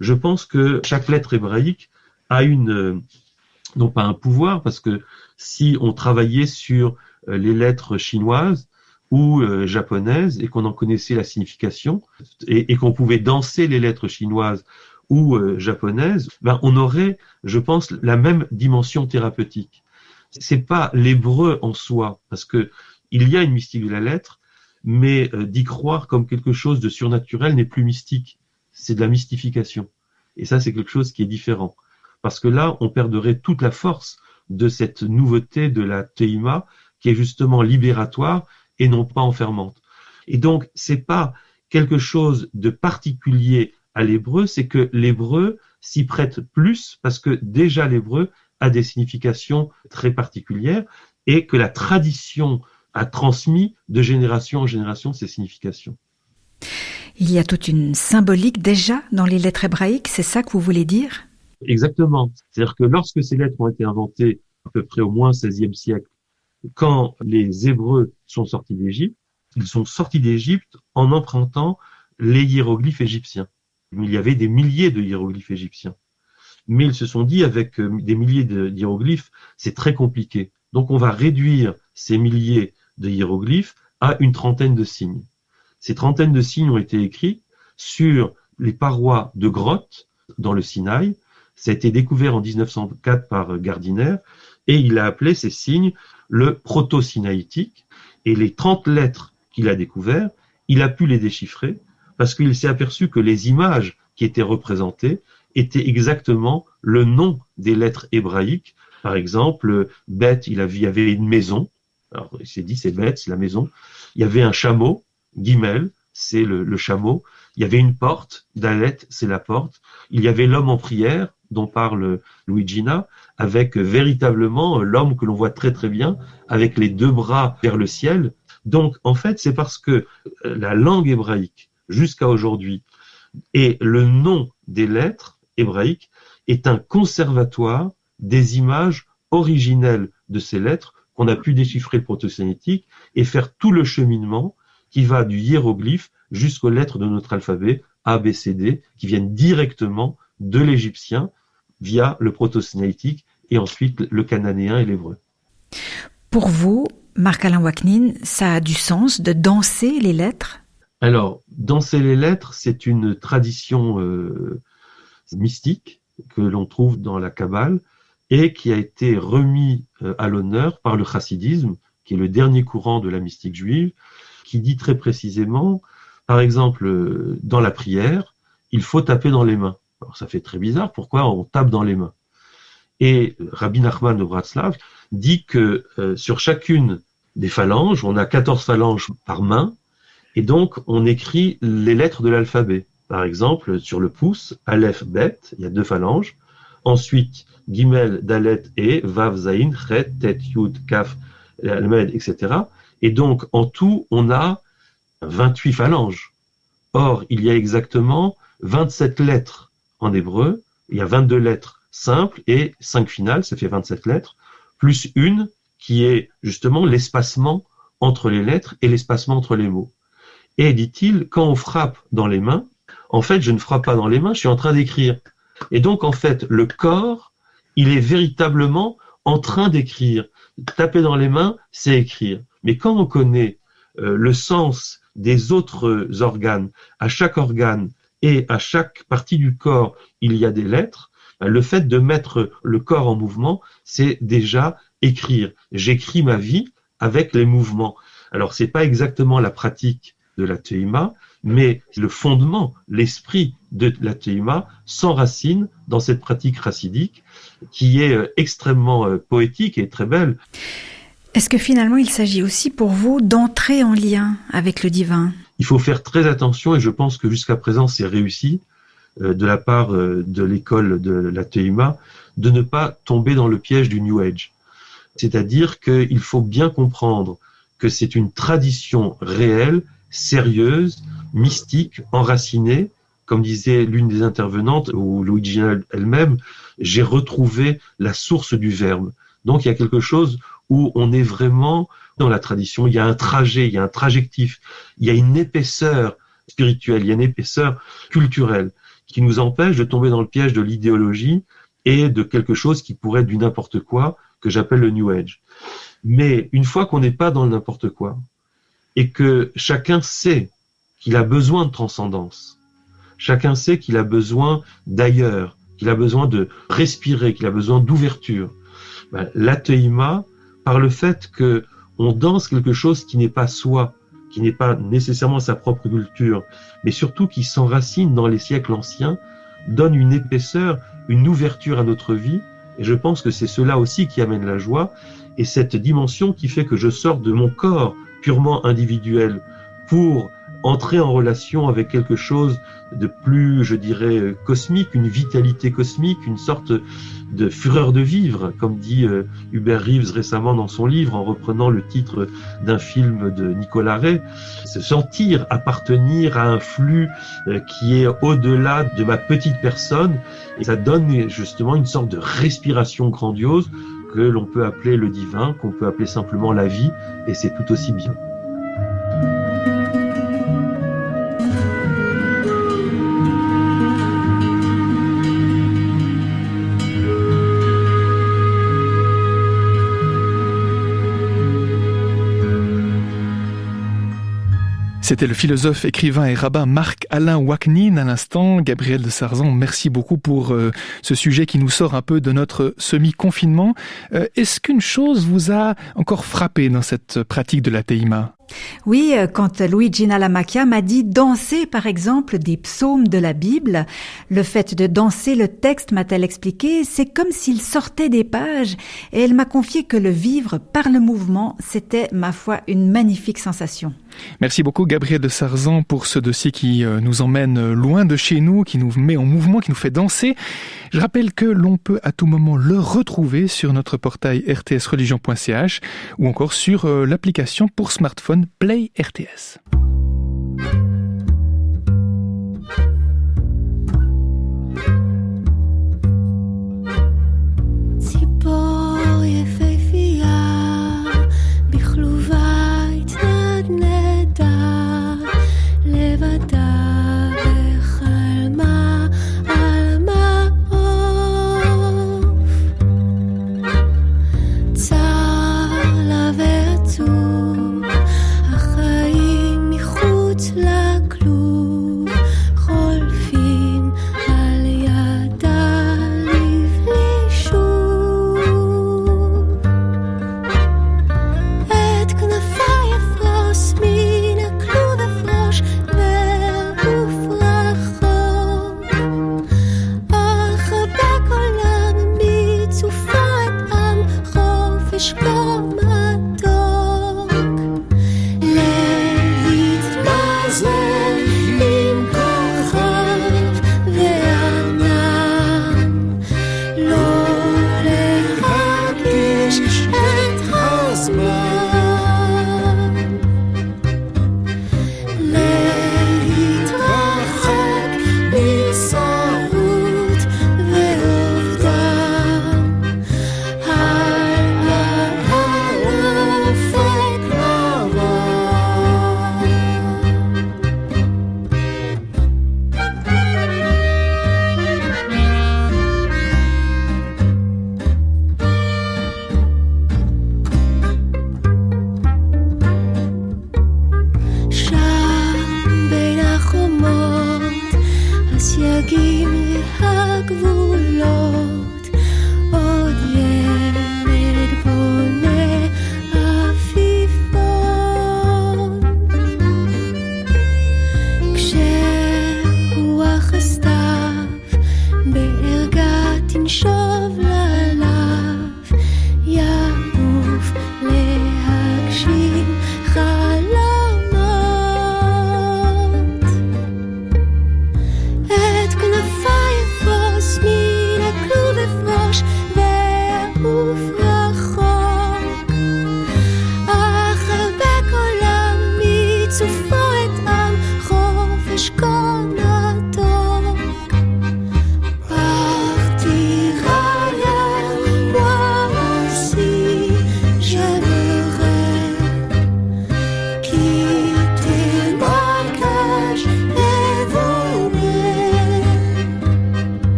Speaker 11: je pense que chaque lettre hébraïque a non pas un pouvoir, parce que si on travaillait sur les lettres chinoises ou japonaises et qu'on en connaissait la signification et qu'on pouvait danser les lettres chinoises ou japonaises, on aurait, je pense, la même dimension thérapeutique. C'est pas l'hébreu en soi, parce que il y a une mystique de la lettre, mais d'y croire comme quelque chose de surnaturel n'est plus mystique. C'est de la mystification. Et ça, c'est quelque chose qui est différent. Parce que là, on perdrait toute la force de cette nouveauté de la teima, qui est justement libératoire et non pas enfermante. Et donc, c'est pas quelque chose de particulier à l'hébreu, c'est que l'hébreu s'y prête plus, parce que déjà l'hébreu a des significations très particulières, et que la tradition a transmis de génération en génération ces significations.
Speaker 3: Il y a toute une symbolique déjà dans les lettres hébraïques, c'est ça que vous voulez dire ?
Speaker 11: Exactement. C'est-à-dire que lorsque ces lettres ont été inventées, à peu près au moins XVIe siècle, quand les Hébreux sont sortis d'Égypte, ils sont sortis d'Égypte en empruntant les hiéroglyphes égyptiens. Il y avait des milliers de hiéroglyphes égyptiens. Mais ils se sont dit, avec des milliers de hiéroglyphes, c'est très compliqué. Donc on va réduire ces milliers de hiéroglyphes à une trentaine de signes. Ces trentaines de signes ont été écrits sur les parois de grottes dans le Sinaï. Ça a été découvert en 1904 par Gardiner, et il a appelé ces signes le proto-sinaïtique. Et les 30 lettres qu'il a découvertes, il a pu les déchiffrer, parce qu'il s'est aperçu que les images qui étaient représentées étaient exactement le nom des lettres hébraïques. Par exemple, Beth, il y avait une maison. Alors, il s'est dit, c'est Beth, c'est la maison. Il y avait un chameau, Gimel, c'est le chameau. Il y avait une porte, Dalet, c'est la porte. Il y avait l'homme en prière, dont parle Luigina, avec véritablement l'homme que l'on voit très très bien, avec les deux bras vers le ciel. Donc, en fait, c'est parce que la langue hébraïque, jusqu'à aujourd'hui, et le nom des lettres hébraïques est un conservatoire des images originelles de ces lettres qu'on a pu déchiffrer le proto-sémitique et faire tout le cheminement qui va du hiéroglyphe jusqu'aux lettres de notre alphabet A, B, C, D, qui viennent directement de l'égyptien via le proto-sémitique et ensuite le cananéen et l'hébreu.
Speaker 3: Pour vous, Marc-Alain Waknin, ça a du sens de danser les lettres ?
Speaker 11: Alors, danser les lettres, c'est une tradition mystique que l'on trouve dans la Kabbale et qui a été remis à l'honneur par le chassidisme, qui est le dernier courant de la mystique juive, qui dit très précisément, par exemple, dans la prière, il faut taper dans les mains. Alors ça fait très bizarre, pourquoi on tape dans les mains ? Et Rabbi Nachman de Bratslav dit que sur chacune des phalanges, on a 14 phalanges par main, et donc on écrit les lettres de l'alphabet. Par exemple, sur le pouce, Aleph, Bet, il y a 2 phalanges. Ensuite, Gimel, Dalet et Vav, Zayin, Chet, Tet, Yud, Kaf, Almed, etc. Et donc, en tout, on a 28 phalanges. Or, il y a exactement 27 lettres en hébreu. Il y a 22 lettres simples et 5 finales, ça fait 27 lettres, plus une qui est justement l'espacement entre les lettres et l'espacement entre les mots. Et dit-il, quand on frappe dans les mains, en fait, je ne frappe pas dans les mains, je suis en train d'écrire. Et donc, en fait, le corps, il est véritablement en train d'écrire. Taper dans les mains, c'est écrire. Mais quand on connaît le sens des autres organes, à chaque organe et à chaque partie du corps, il y a des lettres, le fait de mettre le corps en mouvement, c'est déjà écrire. J'écris ma vie avec les mouvements. Alors, c'est pas exactement la pratique de la Teima, mais le fondement, l'esprit de la Teima s'enracine dans cette pratique chassidique qui est extrêmement poétique et très belle.
Speaker 3: Est-ce que finalement il s'agit aussi pour vous d'entrer en lien avec le divin ?
Speaker 11: Il faut faire très attention, et je pense que jusqu'à présent c'est réussi de la part de l'école de la Teima, de ne pas tomber dans le piège du New Age. C'est-à-dire qu'il faut bien comprendre que c'est une tradition réelle, sérieuse, mystique, enracinée. Comme disait l'une des intervenantes, ou Luigina elle-même, j'ai retrouvé la source du verbe. Donc il y a quelque chose où on est vraiment dans la tradition, il y a un trajet, il y a un trajectif, il y a une épaisseur spirituelle, il y a une épaisseur culturelle qui nous empêche de tomber dans le piège de l'idéologie et de quelque chose qui pourrait être du n'importe quoi, que j'appelle le New Age. Mais une fois qu'on n'est pas dans le n'importe quoi, et que chacun sait qu'il a besoin de transcendance, chacun sait qu'il a besoin d'ailleurs, qu'il a besoin de respirer, qu'il a besoin d'ouverture, la Teima, par le fait que on danse quelque chose qui n'est pas soi, qui n'est pas nécessairement sa propre culture, mais surtout qui s'enracine dans les siècles anciens, donne une épaisseur, une ouverture à notre vie, et je pense que c'est cela aussi qui amène la joie, et cette dimension qui fait que je sors de mon corps purement individuel pour entrer en relation avec quelque chose de plus, je dirais, cosmique, une vitalité cosmique, une sorte de fureur de vivre, comme dit Hubert Reeves récemment dans son livre, en reprenant le titre d'un film de Nicolas Ray, se sentir appartenir à un flux qui est au-delà de ma petite personne, et ça donne justement une sorte de respiration grandiose que l'on peut appeler le divin, qu'on peut appeler simplement la vie, et c'est tout aussi bien.
Speaker 6: C'était le philosophe, écrivain et rabbin Marc-Alain Ouaknin à l'instant. Gabriel de Sarzan, merci beaucoup pour ce sujet qui nous sort un peu de notre semi-confinement. Est-ce qu'une chose vous a encore frappé dans cette pratique de la Teima ?
Speaker 3: Oui, quand Luigina Lamacchia m'a dit danser par exemple des psaumes de la Bible, le fait de danser le texte, m'a-t-elle expliqué, c'est comme s'il sortait des pages, et elle m'a confié que le vivre par le mouvement, c'était, ma foi, une magnifique sensation.
Speaker 6: Merci beaucoup Gabriel de Sarzan pour ce dossier qui nous emmène loin de chez nous, qui nous met en mouvement, qui nous fait danser. Je rappelle que l'on peut à tout moment le retrouver sur notre portail rtsreligion.ch ou encore sur l'application pour smartphone Play RTS.
Speaker 12: צר לה ועצוב, החיים מחוץ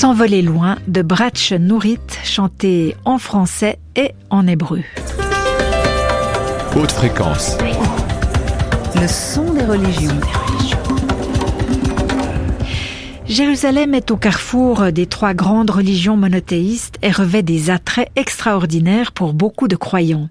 Speaker 3: S'envoler loin de Bratch Nourit, chanté en français et en hébreu.
Speaker 2: Haute fréquence.
Speaker 3: Le son des religions. Jérusalem est au carrefour des 3 grandes religions monothéistes et revêt des attraits extraordinaires pour beaucoup de croyants.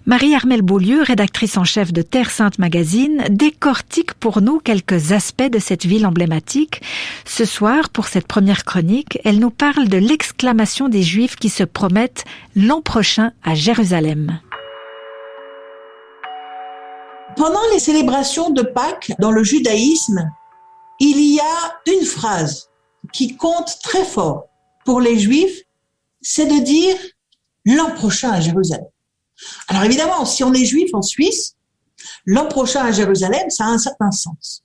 Speaker 3: Marie-Armelle Beaulieu, rédactrice en chef de Terre Sainte Magazine, décortique pour nous quelques aspects de cette ville emblématique. Ce soir, pour cette première chronique, elle nous parle de l'exclamation des Juifs qui se promettent l'an prochain à Jérusalem.
Speaker 12: Pendant les célébrations de Pâques, dans le judaïsme, il y a une phrase qui compte très fort pour les Juifs, c'est de dire l'an prochain à Jérusalem. Alors évidemment, si on est Juif en Suisse, l'an prochain à Jérusalem, ça a un certain sens.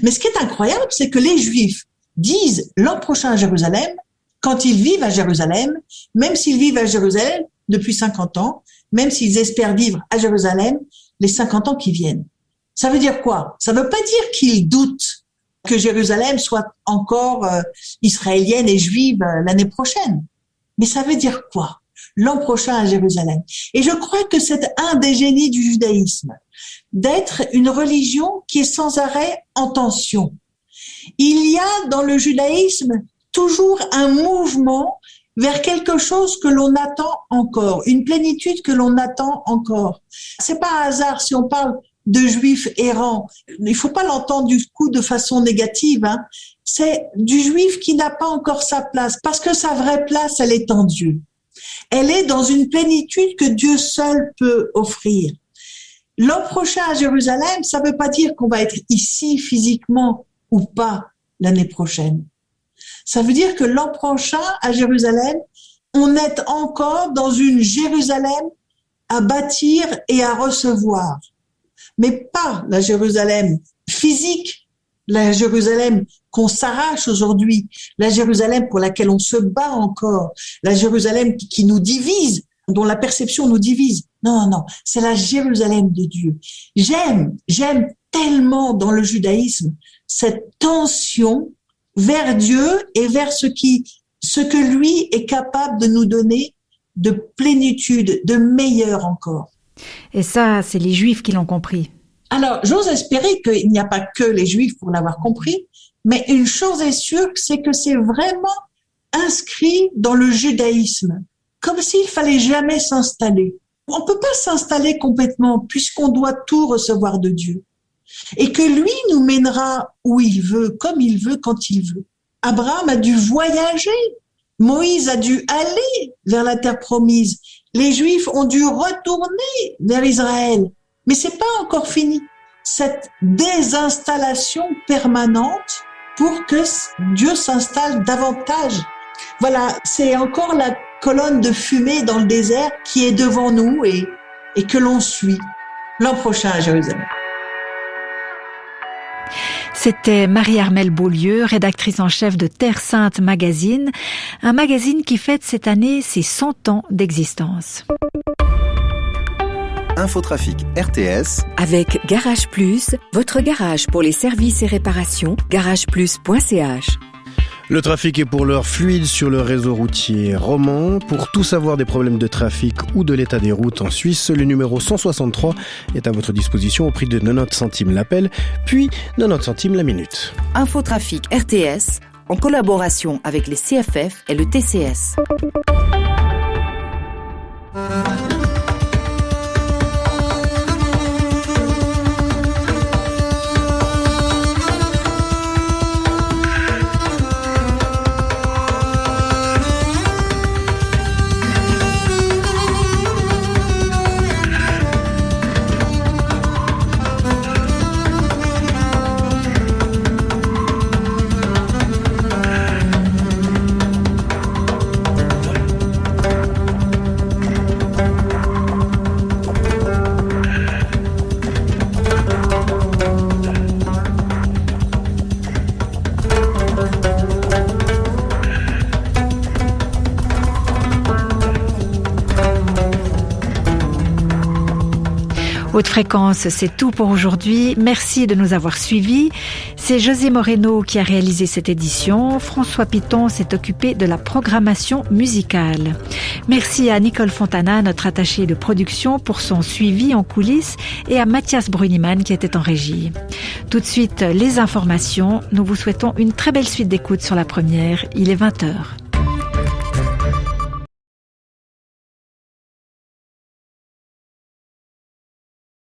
Speaker 12: Mais ce qui est incroyable, c'est que les Juifs disent l'an prochain à Jérusalem quand ils vivent à Jérusalem, même s'ils vivent à Jérusalem depuis 50 ans, même s'ils espèrent vivre à Jérusalem les 50 ans qui viennent. Ça veut dire quoi? Ça veut pas dire qu'ils doutent que Jérusalem soit encore israélienne et juive l'année prochaine. Mais ça veut dire quoi? L'an prochain à Jérusalem. Et je crois que c'est un des génies du judaïsme, d'être une religion qui est sans arrêt en tension. Il y a dans le judaïsme toujours un mouvement vers quelque chose que l'on attend encore, une plénitude que l'on attend encore. C'est pas un hasard si on parle de juifs errants. Il faut pas l'entendre du coup de façon négative, hein. C'est du juif qui n'a pas encore sa place, parce que sa vraie place, elle est en Dieu. Elle est dans une plénitude que Dieu seul peut offrir. L'an prochain à Jérusalem, ça veut pas dire qu'on va être ici physiquement ou pas l'année prochaine. Ça veut dire que l'an prochain à Jérusalem, on est encore dans une Jérusalem à bâtir et à recevoir. Mais pas la Jérusalem physique, la Jérusalem qu'on s'arrache aujourd'hui, la Jérusalem pour laquelle on se bat encore, la Jérusalem qui nous divise, dont la perception nous divise. Non, non, c'est la Jérusalem de Dieu. J'aime tellement dans le judaïsme cette tension vers Dieu et vers ce que lui est capable de nous donner de plénitude, de meilleur encore.
Speaker 3: Et ça, c'est les Juifs qui l'ont compris.
Speaker 12: Alors, j'ose espérer qu'il n'y a pas que les Juifs pour l'avoir compris, mais une chose est sûre, c'est que c'est vraiment inscrit dans le judaïsme, comme s'il fallait jamais s'installer. On peut pas s'installer complètement puisqu'on doit tout recevoir de Dieu. Et que lui nous mènera où il veut, comme il veut, quand il veut. Abraham a dû voyager. Moïse a dû aller vers la terre promise. Les Juifs ont dû retourner vers Israël. Mais c'est pas encore fini. Cette désinstallation permanente pour que Dieu s'installe davantage. Voilà, c'est encore la colonne de fumée dans le désert qui est devant nous et que l'on suit l'an prochain à Jérusalem.
Speaker 3: C'était Marie-Armelle Beaulieu, rédactrice en chef de Terre Sainte Magazine, un magazine qui fête cette année ses 100 ans d'existence.
Speaker 13: Infotrafic RTS
Speaker 14: avec Garage Plus, votre garage pour les services et réparations, garageplus.ch.
Speaker 15: Le trafic est pour l'heure fluide sur le réseau routier roman. Pour tout savoir des problèmes de trafic ou de l'état des routes en Suisse, le numéro 163 est à votre disposition au prix de 90 centimes l'appel, puis 90 centimes la minute.
Speaker 14: Infotrafic RTS, en collaboration avec les CFF et le TCS.
Speaker 3: Haute Fréquence, c'est tout pour aujourd'hui. Merci de nous avoir suivis. C'est José Moreno qui a réalisé cette édition. François Piton s'est occupé de la programmation musicale. Merci à Nicole Fontana, notre attachée de production, pour son suivi en coulisses, et à Mathias Bruniman qui était en régie. Tout de suite, les informations. Nous vous souhaitons une très belle suite d'écoute sur la première. Il est 20h.